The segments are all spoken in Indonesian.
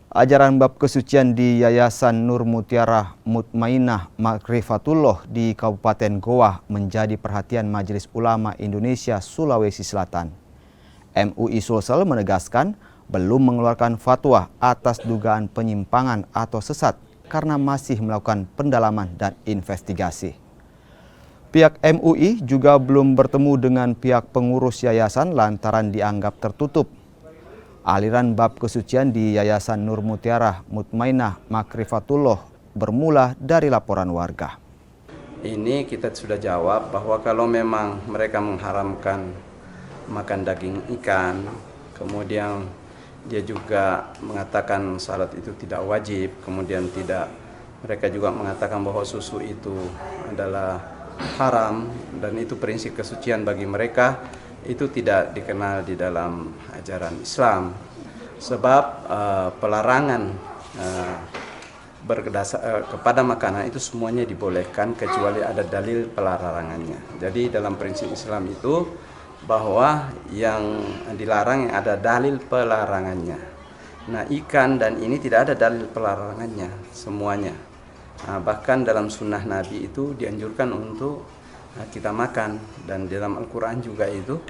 Ajaran bab kesucian di Yayasan Nur Mutiara Mutmainah Makrifatullah di Kabupaten Goa menjadi perhatian Majelis Ulama Indonesia Sulawesi Selatan. MUI Sulsel menegaskan belum mengeluarkan fatwa atas dugaan penyimpangan atau sesat karena masih melakukan pendalaman dan investigasi. Pihak MUI juga belum bertemu dengan pihak pengurus yayasan lantaran dianggap tertutup. Aliran bab kesucian di Yayasan Nur Mutiara Mutmainah Makrifatullah bermula dari laporan warga. Ini kita sudah jawab bahwa kalau memang mereka mengharamkan makan daging ikan, kemudian dia juga mengatakan salat itu tidak wajib, kemudian mereka juga mengatakan bahwa susu itu adalah haram dan itu prinsip kesucian bagi mereka, itu tidak dikenal di dalam ajaran Islam. Sebab pelarangan kepada makanan itu semuanya dibolehkan kecuali ada dalil pelarangannya. Jadi dalam prinsip Islam itu bahwa yang dilarang yang ada dalil pelarangannya. Nah, ikan dan ini tidak ada dalil pelarangannya semuanya. Bahkan dalam sunnah Nabi itu dianjurkan untuk kita makan, dan di dalam Al-Quran juga itu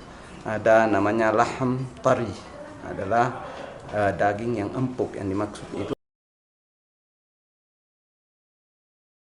ada namanya lahm tari, adalah daging yang empuk, yang dimaksud itu